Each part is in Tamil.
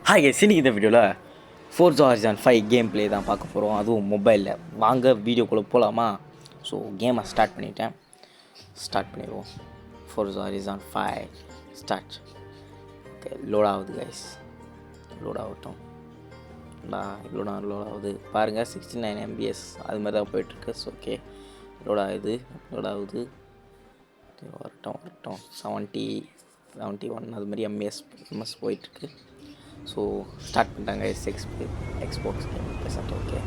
ஹாய் கைஸ், இன்னைக்கு இந்த வீடியோவில் ஃபோர்ஸா ஹாரிசான் 5 கேம் ப்ளே தான் பார்க்க போகிறோம். அதுவும் மொபைலில். வாங்க வீடியோக்குள்ளே போகலாமா? ஸோ கேமை ஸ்டார்ட் பண்ணிடுவோம். ஃபோர்ஸா ஹாரிசான் 5 ஸ்டார்ட். ஓகே, லோட் ஆகுது கைஸ். லோட் ஆகட்டும். இவ்வளோ நேரம் லோட் ஆகுது பாருங்கள். 69 MBS அது மாதிரி தான் போயிட்டுருக்கு. ஸோ ஓகே, லோட் ஆகுது. வரட்டும் 71 அது மாதிரி எம்எஸ் போயிட்டுருக்கு. ஸோ ஸ்டார்ட் பண்ணிட்டாங்க. Xbox game present. Okay,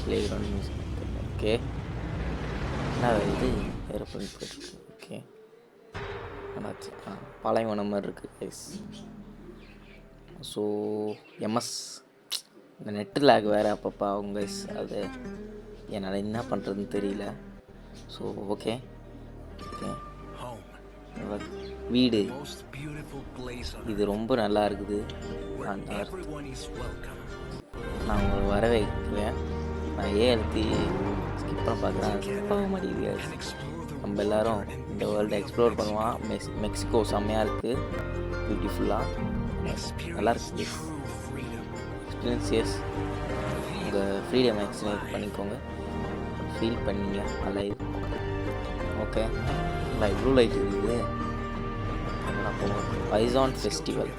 play ground music. Okay, என்ன இது ஏரோப்ளேன் போயிட்டுருக்கு. ஓகே, என்னாச்சு? பாலைவனம் மாதிரி இருக்குது கைஸ். ஸோ எம்எஸ் இந்த நெட்டு லேக் வேறு அப்பப்போ ஆகும் கைஸ். அது என்னால் என்ன பண்ணுறதுன்னு தெரியல. ஸோ ஓகே, வீடு இது ரொம்ப நல்லா இருக்குது. நான் உங்களை வர வைக்கிறேன். நான் எழுத்தி ஸ்கிப் பண்ண பார்க்குறேன். ஸ்கிப் ஆக மாட்டேங்குது. நம்ம எல்லோரும் இந்த வேர்ல்டை எக்ஸ்ப்ளோர் பண்ணுவான். மெக்சிகோ செம்மையாக இருக்குது. பியூட்டிஃபுல்லாக நல்லா இருக்குது. எக்ஸ்பீரியன்ஸ் உங்கள் ஃப்ரீடம் எக்ஸ்பீரியன்ஸ் பண்ணிக்கோங்க. ஃபீல் பண்ணிங்க நல்லா. ஓகே, இவ்வளோ லைட் இருக்குது. பைசான் ஃபெஸ்டிவல்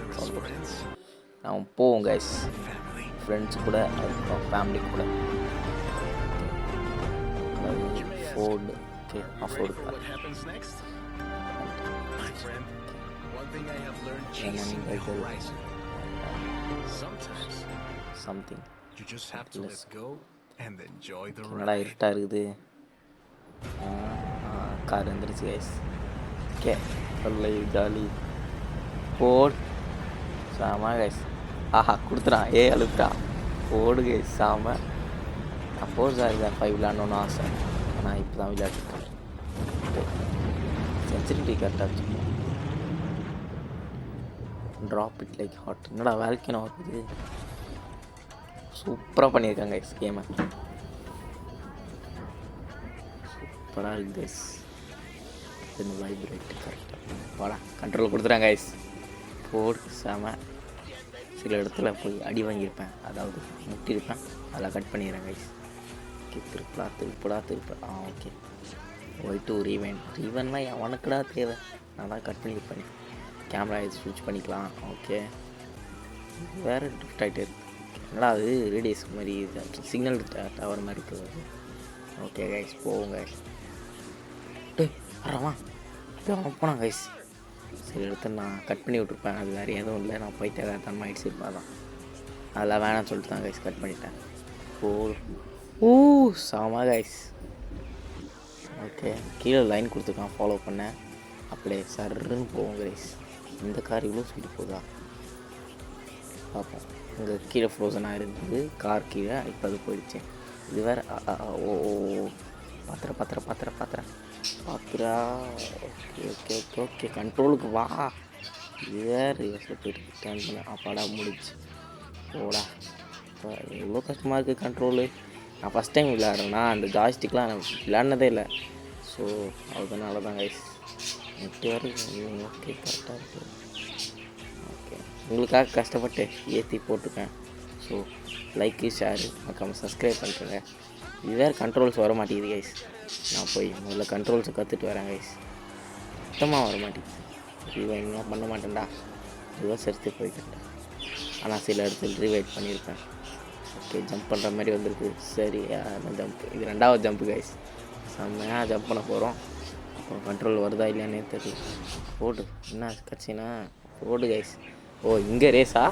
நான் போவோம் கைஸ். ஃப்ரெண்ட்ஸ் கூட, அதுக்கப்புறம் ஃபேமிலி கூட. ஃபோர்டு. Okay, afford something. என்னடா இருட்டாக இருக்குது. கார் வந்துருச்சு கைஸ். ஓகே, நல்ல ஜாலி போடு. சாமா கைஸ். ஆஹா, கொடுத்துறான். அழுத்துறா. போடு கைஸ், சாம. நான் ஃபோர்ஸா ஹாரிசான் 5 விளையாடணுன்னு ஆசை. ஆனால் இப்போ தான் விளையாட்டுருக்கேன். சென்சிட்டிவிட்டி கரெக்டாக வச்சுக்கோங்க. Drop it like hot. என்னடா வேல்கினோ இருக்குது. சூப்பராக பண்ணியிருக்காங்க கைஸ் கேமை. சூப்பராக இருக்குது கைஸ். வைப்ரேட் கரெக்டாக வாடா. கண்ட்ரோல் கொடுத்துறாங்க கைஸ். போடு சாம. சில இடத்துல போய் அடி வாங்கியிருப்பேன், அதாவது முட்டியிருப்பேன். அதெல்லாம் கட் பண்ணிடுறேன் கைஸ். ஓகே, திருப்படா. ஓகே, ஒயிட்டு ரீவன்லாம் அவனுக்குடா தேவை. நான் தான் கட் பண்ணியிருப்பேன். கேமரா இது ஸ்விட்ச் பண்ணிக்கலாம். ஓகே, வேறு ட்ரிஃப்ட் ஆகிட்டே இருக்குது. என்னடா அது ரேடியஸ் மாதிரி சிக்னல் டவர் மாதிரி இருக்குது. ஓகே கைஸ், போவோம் கைஸ். வரவா போனான் கைஸ். சரி, இடத்த நான் கட் பண்ணி விட்ருப்பேன். அது வேறு எதுவும் இல்லை. நான் போயிட்டு தரமாக ஆகிடுச்சு. இருப்பேன் தான் அதெல்லாம் வேணாம்னு சொல்லிட்டு தான் கைஸ் கட் பண்ணிட்டேன். சாமா கைஸ். ஓகே, கீழே லைன் கொடுத்துருக்கான், ஃபாலோ பண்ணேன். அப்படியே சர்ன்னு போவோம் கைஸ். இந்த கார் இவ்வளோ ஸ்பீடு போகுதா பார்ப்போம். இங்கே கீழே ஃப்ரோசனாக இருந்தது கார் கீழே. இப்போ அது போயிடுச்சு. இது வேறு. பாத்திரா. ஓகே, கண்ட்ரோலுக்கு வா. இது வேறு போயிட்டு டேர்ன் பண்ண. அப்பாடா, முடிச்சு. போடா. இப்போ எவ்வளோ கஷ்டமாக இருக்குது கண்ட்ரோலு. நான் ஃபஸ்ட் டைம் விளையாடுறேன்னா அந்த ஜாய்ஸ்டிக்லாம் நான் விளையாடினதே இல்லை. ஸோ அதனால தான் கைஸ். நெட்டு வேறு. ஓகே, கரெக்டாக இருக்குது. ஓகே, உங்களுக்காக கஷ்டப்பட்டு ஏற்றி போட்டிருக்கேன். ஸோ லைக்கு, ஷேரு, மறக்காமல் சப்ஸ்கிரைப் பண்ணுறேங்க. இது வேறு கண்ட்ரோல்ஸ் வர மாட்டேங்குது கைஸ். நான் போய் முதல்ல கண்ட்ரோல்ஸை கற்றுட்டு வரேன் கைஸ். சுத்தமாக வர மாட்டேங்குது. ரீவைன்லாம் பண்ண மாட்டேன்டா. ரிவர்ஸ் எடுத்து போய்க்கிட்டேன். ஆனால் சில இடத்துல ரீவைட் பண்ணியிருப்பேன். ஓகே, ஜம்ப் பண்ணுற மாதிரி வந்திருக்கு. சரி, ஜம்ப். இது 2வது ஜம்ப்பு கைஸ். செம்மையாக ஜம்ப் பண்ண போகிறோம். அப்புறம் கண்ட்ரோல் வருதா இல்லையானே தெரியல. போடு. என்ன கட்சினா போடு கைஸ். இங்கே ரேஸா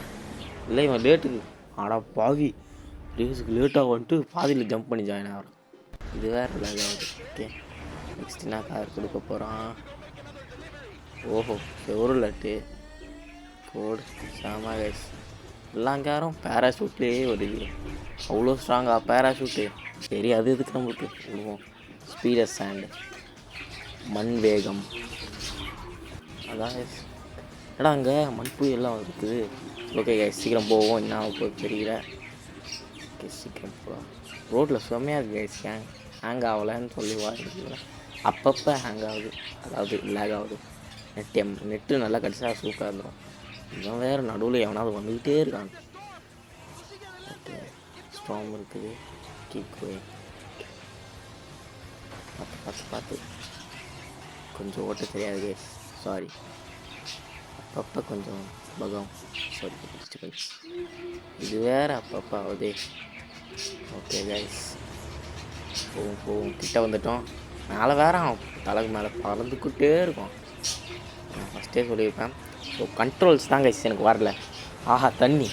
இல்லை? இவன் லேட்டுக்கு ஆடா பாவி. ரேஸுக்கு லேட்டாக வந்துட்டு பாதியில் ஜம்ப் பண்ணி ஜாயின் ஆகிறோம். இது வேறு இல்லாது. ஓகே, நெக்ஸ்ட் என்ன கார் கொடுக்க போகிறான்? ஒரு லட்டு போடு. சாமா கைஸ். எல்லாம் காரும் பேராஷூட்லேயே வருது. அவ்வளோ ஸ்ட்ராங்காக பேராஷூட்டு. சரி, அது எதுக்கு நம்மளுக்கு விடுவோம். ஸ்பீடஸ் சாண்டு, மண் வேகம். அதான் கைஸ். ஏடா அங்கே மண் புயல்லாம் இருக்குது. ஓகே கைஸ், சீக்கிரம் போவோம். என்ன போய் தெரியல. ஓகே, சீக்கிரம் போகலாம். ரோட்டில் செம்மையாக இருக்குது கைஸ். ஹேங் ஆகலைன்னு சொல்லி வாங்கிக்கலாம். அப்பப்போ ஹேங் ஆகுது, அதாவது லேக் ஆகுது. நெட்டு நல்லா கிடச்சா சூப்பராக இருந்துடும். இவன் வேறு நடுவில் எவனாவது வந்துக்கிட்டே இருக்கான். ஓகே, ஸ்டாம் இருக்குது. கீக் பார்த்து கொஞ்சம் ஓட்ட தெரியாது கேஸ், சாரி. அப்பப்போ கொஞ்சம் பகம், சாரி. இது வேறு அப்பப்போ ஆகுதே. ஓகே கைஸ், போவோம் கிட்ட வந்துட்டோம். மேலே வேறு தலைக்கு மேலே பறந்துக்கிட்டே இருக்கும். நான் ஃபஸ்ட்டே சொல்லியிருப்பேன். ஸோ கண்ட்ரோல்ஸ் தான் கைஸ் எனக்கு வரல. ஆஹா, தண்ணி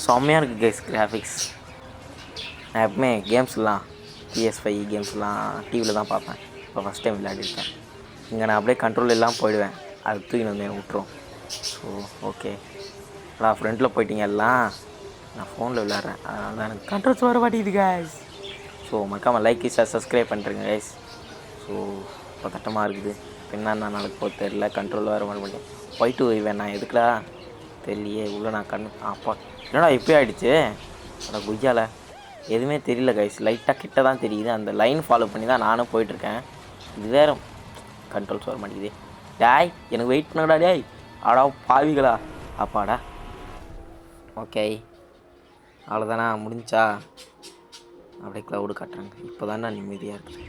செம்மையாக இருக்குது கைஸ். கிராஃபிக்ஸ் நான் எப்பவுமே கேம்ஸ்லாம் PS5 கேம்ஸ்லாம் டிவியில் தான் பார்ப்பேன். இப்போ ஃபஸ்ட் டைம் விளையாடிருக்கேன். இங்கே நான் அப்படியே கண்ட்ரோல் எல்லாம் போயிடுவேன். அது தூக்கி வந்து எனக்கு விட்டுரும். ஸோ ஓகே, நான் ஃப்ரெண்டில் போயிட்டீங்க எல்லாம், நான் ஃபோனில் விளையாடுறேன். அதனால தான் எனக்கு கண்ட்ரோல்ஸ் வர மாட்டேங்குது கைஸ். ஸோ மறக்காமல் லைக் சப்ஸ்கிரைப் பண்ணுறேங்க கைஸ். ஸோ இப்போ கட்டமாக இருக்குது. என்னென்ன நாளைக்கு போக தெரில. கண்ட்ரோல் வேறு பண்ண மாட்டேன். போயிட்டு வருவேன் நான். எதுக்குடா தெரியலையே. உள்ளே நான் அப்பா என்னடா இப்போயே ஆகிடுச்சு. அட குய்யால எதுவுமே தெரியல கைஸ். லைட்டாக கிட்ட தான் தெரியுது. அந்த லைன் ஃபாலோ பண்ணி தான் நானும் போயிட்டுருக்கேன். இது வேறு கண்ட்ரோல்ஸ் வர மாட்டேங்குது. டேய் எனக்கு வெயிட் பண்ணடா டேய். ஆடா பாவிகளா. அப்பாடா. ஓகே, அவ்வளோதானா, முடிஞ்சா அப்படியே க்ளவுடு காட்டுறாங்க. இப்போ தானே நிம்மதியாக இருக்குது.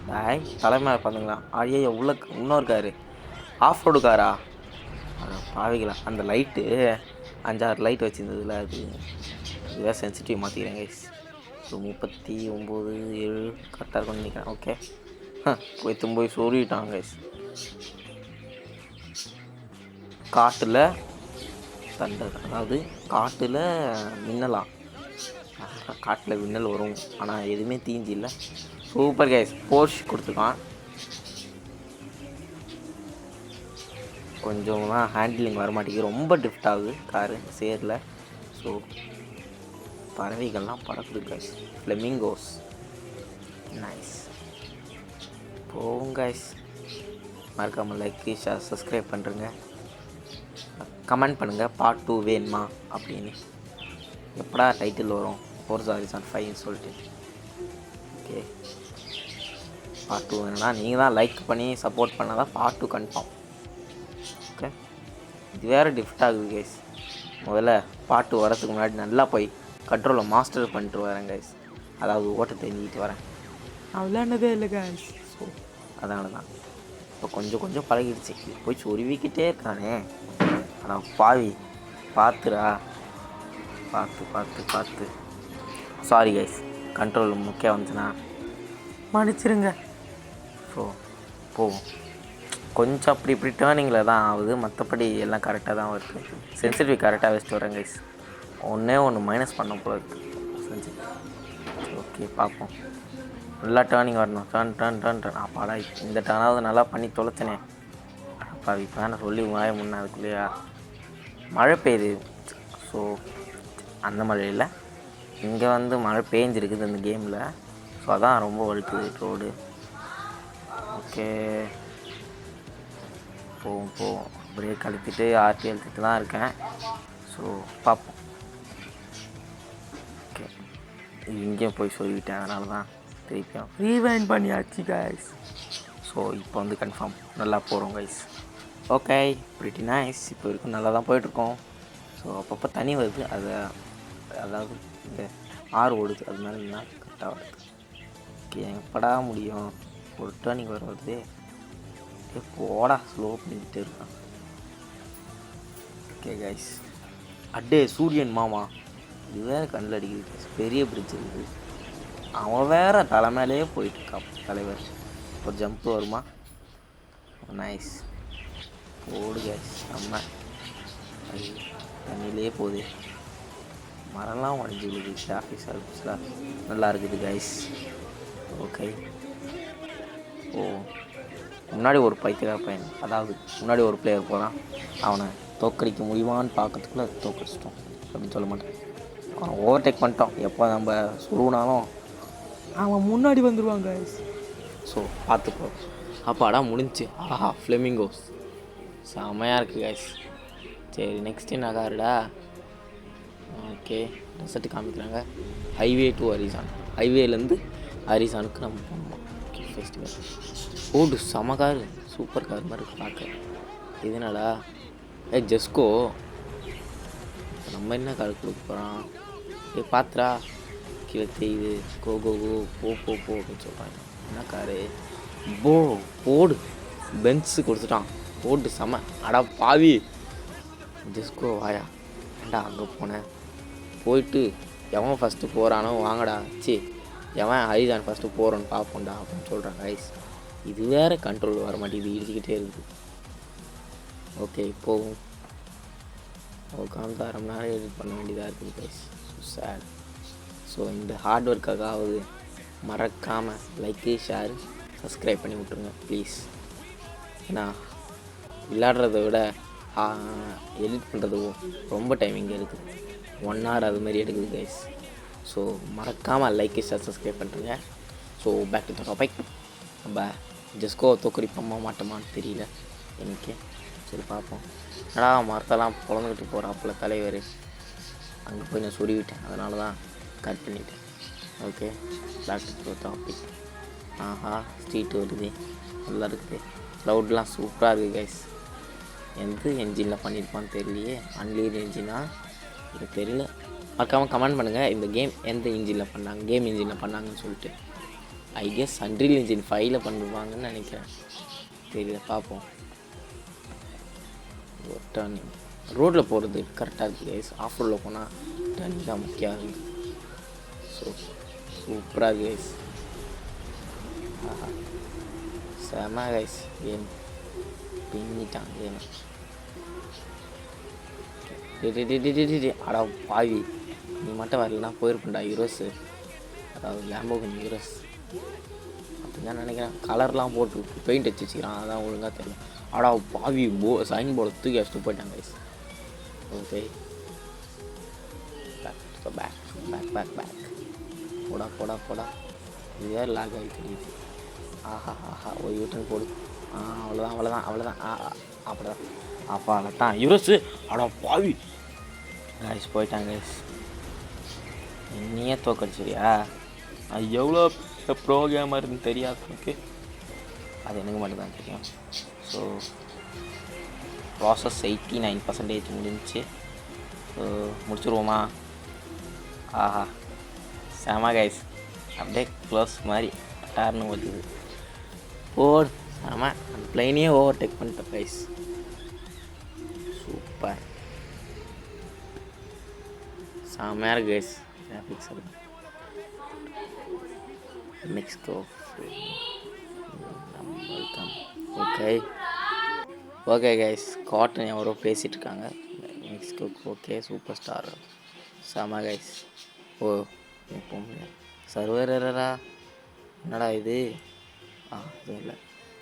டேய் தலைமையில பார்த்துங்களா. ஐயோ உள்ள இன்னொரு காரு, ஆஃப் ரோடு காரா. பாவிகளா. அந்த லைட்டு 5-6 லைட் வச்சுருந்ததுல அது இதுவே சென்சிட்டிவ் மாற்றிக்கிறேன் கைஸ். ஸோ 39.7 கரெக்டாக இருக்கும்னு நினைக்கிறேன். ஓகே, போய் சொல்லிட்டாங்க கைஸ். காட்டில் தண்டர், அதாவது காட்டில் மின்னலாம். காட்டில் மின்னல் வரும், ஆனால் எதுவுமே தீஞ்சி இல்லை. Super guys. போர்ஷ் கொடுத்துருக்கான். கொஞ்சம் தான் ஹேண்டிலிங் வர மாட்டேங்குது. ரொம்ப ட்ரிஃப்ட் ஆகுது காரு சேரில். ஸோ பறவைகள்லாம் பறக்குது கைஸ். Flamingos nice. போகும் கைஸ். மறக்காமல் லைக் சப்ஸ்கிரைப் பண்ணுறேங்க. கமெண்ட் பண்ணுங்கள் பார்ட் 2 வேணுமா அப்படின்னு. எப்படா டைட்டில் வரும் Forza Horizon 5ன்னு சொல்லிட்டு. ஓகே, பார்ட் 2 வேணும்னா நீங்கள் தான் லைக் பண்ணி சப்போர்ட் பண்ணால் தான் பார்ட் 2 கன்ஃபார்ம். ஓகே, இது வேறு டிஃப்ட் ஆகுது கைஸ். முதல்ல பார்ட் 2 வரதுக்கு முன்னாடி நல்லா போய் கண்ட்ரோலில் மாஸ்டர் பண்ணிட்டு வரேன் கைஸ். அதாவது ஓட்ட தெரிஞ்சிக்கிட்டு வரேன். நான் விளையாண்டதே இல்லை கைஸ். ஸோ அதனால தான் இப்போ கொஞ்சம் பழகிடுச்சு. போய் சொருவிக்கிட்டே இருக்கானே. ஆனால் பாவி பார்த்துடா. பார்த்து சாரி கைஸ். கண்ட்ரோல் முக்கியம் வந்துச்சுன்னா மன்னிச்சிருங்க. ஸோ போவோம். கொஞ்சம் இப்படி டேர்னிங்கில் தான் ஆகுது. மற்றபடி எல்லாம் கரெக்டாக தான் வருது. சென்சிட்டிவ் கரெக்டாக வச்சுட்டு வரேன் கைஸ். ஒன்று மைனஸ் பண்ண போல இருக்குது சென்சிட்டிவ். ஓகே பார்ப்போம். நல்லா டேர்னிங் வரணும். டர்ன் அப்பாடா. இந்த டர்னாவது நல்லா பண்ணி தொலைச்சனே. அப்பா இப்போ தான் நான் சொல்லி வாய முன்னே அதுக்குள்ளேயா மழை பெய்யுது. ஸோ அந்த மழையில் இங்கே வந்து மழை பெஞ்சிருக்குது அந்த கேமில். ஸோ அதான் ரொம்ப வழுக்குது ரோடு. ஓகே போவோம். அப்படியே கழிப்பிட்டு ஆர்டி எழுத்துட்டு தான் இருக்கேன். ஸோ பார்ப்போம். ஓகே, இங்கேயும் போய் சொல்லிவிட்டேன். அதனால தான் திருப்பியும் ரீவைண்ட் பண்ணியாச்சு கைஸ். ஸோ இப்போ வந்து கன்ஃபார்ம் நல்லா போகிறோம் கைஸ். Okay, pretty nice. இப்போ வரைக்கும் நல்லா தான் போயிட்டுருக்கோம். ஸோ அப்பப்போ தண்ணி வருது. அதாவது இந்த ஆறு ஓடுது. அது மேலே என்ன கரெக்டாக வருது. ஓகே, எப்படா முடியும். ஒரு டர்னிங் வர வருது. போடா ஸ்லோ பண்ணிக்கிட்டே இருக்கான். ஓகே கைஸ், அடே சூரியன் மாமா இது வேறு கண்ணில் அடிக்குது. பெரிய பிரிட்ஜ் இருக்குது. அவன் வேறு தலை மேலேயே போயிட்டுருக்கான் தலைவர். ஒரு ஜம்ப்பு வருமா. நைஸ். ஓடு கைஸ். நம்ம தண்ணியிலே போகுது. மரம்லாம் உடஞ்சி விழுது. டிராஃபிக் சர்வீஸ்லாம் நல்லா இருக்குது கைஸ். ஓகே, முன்னாடி ஒரு பைத்தியக்கார பையன், அதாவது முன்னாடி ஒரு பிளேயர் போகிறான். அவனை தோக்கடிக்க முடியுமான்னு பார்க்கறதுக்குள்ளே தோக்கடிச்சிட்டோம் அப்படின்னு சொல்ல மாட்டேன். அவனை ஓவர்டேக் பண்ணிட்டோம். எப்போ நம்ம சுருவினாலும் அவன் முன்னாடி வந்துடுவாங்க கைஸ். ஸோ பார்த்துப்போ. அப்பாடா முடிஞ்சு. ஆஹா ஃப்ளெமிங்கோஸ் செம்மையாக இருக்குது கைஸ். சரி நெக்ஸ்ட் என்ன காருடா. ஓகே, ரிசல்ட்டு காமிக்கிறாங்க. Highway to horizon. ஹைவேலேருந்து ஹரிசானுக்கு நம்ம போகணும். ஓகே, ஃபெஸ்டிவல் ஓடு செம காரு. சூப்பர் கார் மாதிரி இருக்கு பார்க்க. இதனால ஜெஸ்கோ நம்ம என்ன கால் கொடுக்க போகிறான்? பாத்ரா கீழே தெரியுது. கோ கோ கோ போ போ போ அப்படின்னு சொல்கிறாங்க. என்ன காரு? போடு பென்ஸு கொடுத்துட்டான். போட்டு செம. அடா பாவி ஜெஸ்கோ வாயா. ஏண்டா அங்கே போனேன். போயிட்டு எவன் ஃபஸ்ட்டு போகிறானோ வாங்கடா. எவன் ஹரிதான் ஃபஸ்ட்டு போகிறோன்னு பார்ப்போண்டா அப்படின்னு சொல்கிறான் கைஸ். இது வேறு கண்ட்ரோல் வர மாட்டேங்குது, இடிச்சிக்கிட்டே இருக்குது. ஓகே போகும். உட்காந்து 1/2 மணி நேரம் எடிட் பண்ண வேண்டியதாக இருக்குது கைஸ். சேட். ஸோ இந்த ஹார்ட் ஒர்க்காவது மறக்காமல் லைக்கு ஷேர் சப்ஸ்கிரைப் பண்ணி விட்ருங்க ப்ளீஸ். ஏன்னா விளையாடுறத விட எடிட் பண்ணுறது ரொம்ப டைமிங் இருக்குது. 1 hour அது மாதிரி எடுக்குது கைஸ். ஸோ மறக்காமல் லைக்கு ஷேர் சப்ஸ்கிரைப் பண்ணுறேங்க. So back to the topic. நம்ம ஜஸ்கோ தோக்கடிப்போமா மாட்டோமான்னு தெரியல எனக்கு. சரி பார்ப்போம். மரத்தெல்லாம் பொழந்துக்கிட்டு போகிறாப்புல தலைவர். அங்கே போய் நான் சொருவிட்டேன், அதனால தான் கட் பண்ணிவிட்டேன். Okay back to topic. ஆஹா ஸ்ட்ரீட் வருது, நல்லா இருக்குது. க்ளவுட்லாம் சூப்பராக இருக்குது கைஸ். எந்த என்ஜினில் பண்ணியிருப்பான்னு தெரியலையே. அன்லியல் என்ஜினா எனக்கு தெரியல. மறக்காமல் கமெண்ட் பண்ணுங்கள் இந்த கேம் எந்த இன்ஜினில் பண்ணாங்க, கேம் இன்ஜினில் பண்ணாங்கன்னு சொல்லிட்டு. ஐ கெஸ் அன்ரியல் என்ஜின் 5 பண்ணுவாங்கன்னு நினைக்கிறேன், தெரியல பார்ப்போம். டர்னிங் ரோட்டில் போகிறது கரெக்டாக இருக்குது கைஸ். ஆஃப் ரோடில் போனால் டர்னிங் தான் முக்கியம் இருக்குது. ஸோ சூப்பராக இருக்குது கைஸ். ஆஹா செம கைஸ். Game பின்னிட்டான் game. அடா பாவி நீ மட்டும் வரலன்னா போயிருப்பேன்டா யூரோஸு, அதாவது லேம்போகினி யூரோஸ் அப்படின்னு தான் நினைக்கிறேன். கலர்லாம் போட்டு பெயிண்ட் அடிச்சு வச்சுக்கிறான், அதான் ஒழுங்காக தெரியல. அடா பாவி சைன் போர்டை தூக்கி வச்சுட்டு போயிட்டாங்க guys. Okay back back back back போடா போடா போடா. இது வேறு லாக் ஆகி தெரியுது. ஆஹா ஆஹா ஒரு யூட்டன் போடு. அவ்வளோதான் அவ்வளோதான் அவ்வளோதான். அப்படிதான் அப்பால தான் யூரோஸு. அடா பாவி கைஸ் போயிட்டாங்க கைஸ். என்னையே தோக்கடிச்சிரியா? அது எவ்வளோ ப்ரோக்ராமர்னு தெரியாது எனக்கு, அது எனக்கு மட்டும்தான் தெரியும். ஸோ ப்ராசஸ் 89% முடிஞ்சிச்சு. ஸோ முடிச்சுருவோமா? ஆஹா செம கைஸ். அப்படியே க்ளோஸ் மாதிரி பட்டார்னு ஓடுது. போடு செம. அந்த பிளைனையே ஓவர்டேக் பண்ணிட்டேன் கைஸ். சூப்பர் செம்மையாக இருக்கு கைஸ். கிராஃபிக்ஸ் இருக்கு. Mexico welcome. ஓகே கைஸ் காட்டன் எவரோ பேசிகிட்டு இருக்காங்க மெக்சிகோ. ஓகே சூப்பர் ஸ்டார் செம கைஸ். ஓ எப்போ சர்வர் எரரா? என்னடா இது? இது இல்லை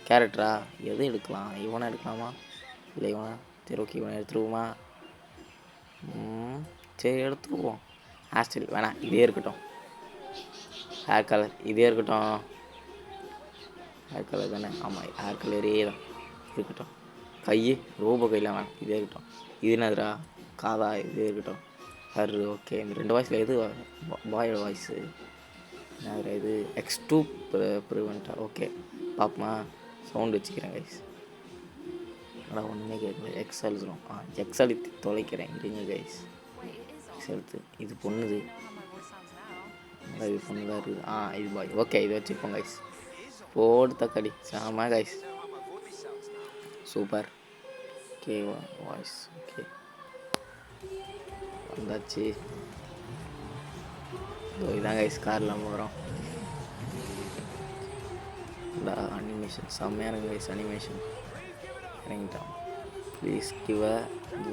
கேரக்டரா? எது எடுக்கலாம்? இவனை எடுக்கலாமா இல்லை இவனை? சரி ஓகே இவனை எடுத்துருவோமா? சரி எடுத்துருவோம். ஹேர் ஸ்டைல் வேணாம், இதே இருக்கட்டும். ஹேர் கலர் இதே இருக்கட்டும். ஹேர் கலர் தானே? ஆமாம் ஹேர் கலரே தான் இருக்கட்டும். கை ரோபோ கையில் வேணாம், இதே இருக்கட்டும். இது என்னதுரா? காதா? இதே இருக்கட்டும். Her okay. இந்த 2 வாய்ஸில் எது பாயோட வாய்ஸு? என்ன இது? X2 ப்ரிவெண்ட்டா? ஓகே பார்ப்போமா? சவுண்டு வச்சுக்கிறேன் கைஸ். ஆனால் ஒன்றுமே கேட்கல. எக்ஸல் சொல்லும். எக்ஸல் தொலைக்கிறேன் இருங்க கைஸ். எக்ஸல்த்து இது பொண்ணுது. இது பொண்ணு தான் இருக்குது. இது பாய். ஓகே இது வச்சுப்போம் கைஸ். போடு தக்காளி சாமா guys. Super. Okay voice okay வந்தாச்சு. இதான் கைஸ் காரில் போகிறோம். அனிமேஷன் செம்மையாக இருக்கு கைஸ். அனிமேஷன் இறங்கிட்டோம். Please give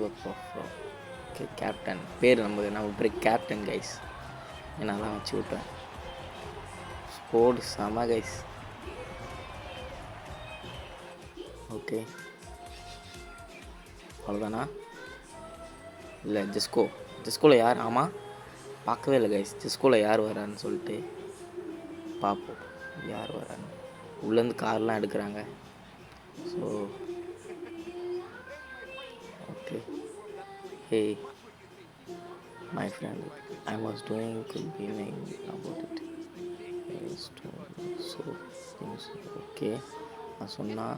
up. Okay captain பேர் நம்ம பேர் கேப்டன் கைஸ். என்னெல்லாம் வச்சு விட்டேன். ஸ்போர்ட் செம கைஸ். ஓகே அவ்வளோதானா? இல்லை ஜெஸ்கோவில் யார்? ஆமாம் பார்க்கவே இல்லை கைஸ். ஜெஸ்கோவில் யார் வரான்னு சொல்லிட்டு பார்ப்போம் யார் வரான்னு. உள்ளேருந்து கார்லாம் எடுக்கிறாங்க. So okay. Hey my friend I was doing good beginning about it. So okay நான் சொன்னால்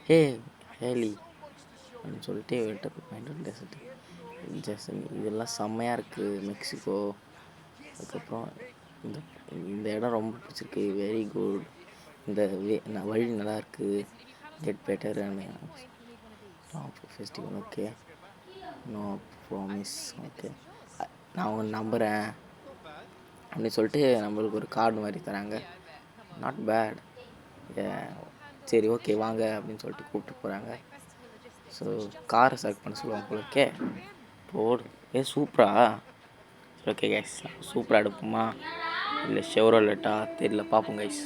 ஹே ஹேலி அப்படின்னு சொல்லிட்டு வெட்டர் டெசர்ட் ஜெசன் இதெல்லாம் செம்மையாக இருக்குது மெக்சிகோ. அதுக்கப்புறம் இந்த இந்த இடம் ரொம்ப பிடிச்சிருக்கு, வெரி குட். இந்த வழி நல்லா இருக்குது, get better and festival. Okay, no promise. Okay, நான் உங்களை நம்புகிறேன் அப்படின்னு சொல்லிட்டு நம்மளுக்கு ஒரு கார்டு மாதிரி தராங்க. Not bad. சரி ஓகே வாங்க அப்படின்னு சொல்லிட்டு கூப்பிட்டு போகிறாங்க. ஸோ காரை செலக்ட் பண்ண சொல்லுவாங்க போல. ஓகே போடு. சூப்பரா. ஓகே கைஸ், சூப்பராக எடுப்போமா இல்லை ஷெவ்ரோலெட்டா தெரியல, பார்ப்போம் guys.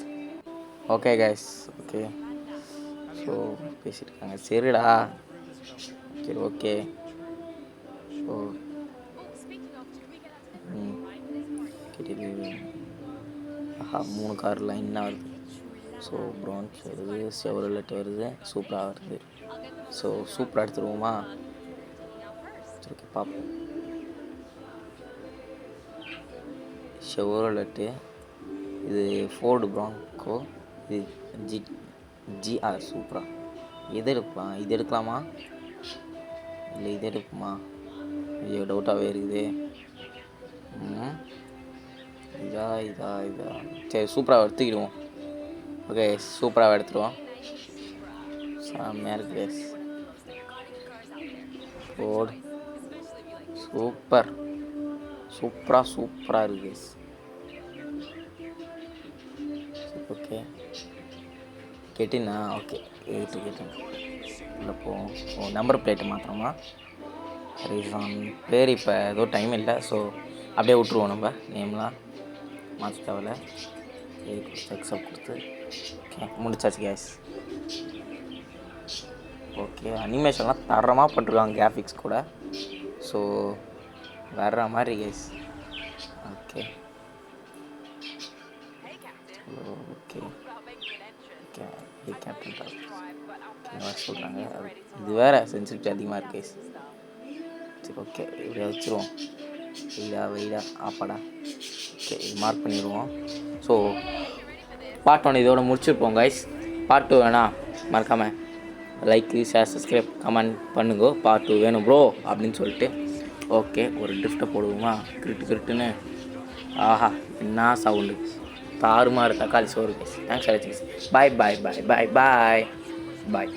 Okay guys, okay. So பேசிட்டு இருக்காங்க. சரிடா, சரி ஓகே. ஸோ கேட்டு ஆஹா 3 கார் லைனாக வருது. ஸோ ப்ரான்ஸ் வருது, ஷெவ்ரோலெட் வருது, சூப்பராக வருது. ஸோ சூப்பராக எடுத்துருவோமா? சரி ஓகே பார்ப்போம். ஷெவ்ரோலெட்டு, இது ஃபோர்டு ப்ரான்கோ, இது ஜிஆர். சூப்பராக. எது எடுக்கலாம்? இது எடுக்கலாமா இல்லை இது எடுக்குமா? ஐயோ டவுட்டாகவே இருக்குது. இதா. சரி சூப்பராக எடுத்துக்கிடுவோம். ஓகே சூப்பராக எடுத்துருவோம். செம்மையாக இருக்கு கேஸ். ஃபோர்டு சூப்பராக இருக்கு கேஸ். ஓகே கேட்டினா? ஓகே கேட்டேன். இல்லை நம்பர் பிளேட்டு மாத்திரமா ரீசான் பேர் இப்போ ஏதோ டைம் இல்லை, ஸோ அப்படியே விட்ருவோம். நம்ம நேம்லாம் மாற்ற தேவையில்ல. எக்ஸப்ட் கொடுத்து ஓகே முடிச்சாச்சு கேஸ். ஓகே அனிமேஷன்லாம் தரமாக பண்ணிருக்காங்க, கிராஃபிக்ஸ் கூட. ஸோ வர்ற மாதிரி guys. Okay okay okay captain சொல்கிறாங்க. இது வேறு சென்சிட்டிவிட்டி அதிகமாக இருக்கு கேஸ். சரி ஓகே இப்படியே வச்சுருவோம். வெயிடா ஆப்பாடா. ஓகே இது மார்க் பண்ணிடுவோம். ஸோ பார்ட் 1 இதோட முடிச்சிருப்போம் கைஸ். பார்ட் 2 வேணா மறக்காமல் லைக்கு, ஷேர், சப்ஸ்கிரைப், கமெண்ட் பண்ணுங்க. பார்ட் 2 வேணும் ப்ரோ அப்படின்னு சொல்லிட்டு. ஓகே ஒரு ட்ரிஃப்ட்டை போடுவோமா? கிரிட்டுன்னு. ஆஹா என்ன சவுண்டு, தாறுமாறு தக்காளி சோறு கைஸ். தேங்க்ஸ் ஃபார் வாட்சிங். பாய்.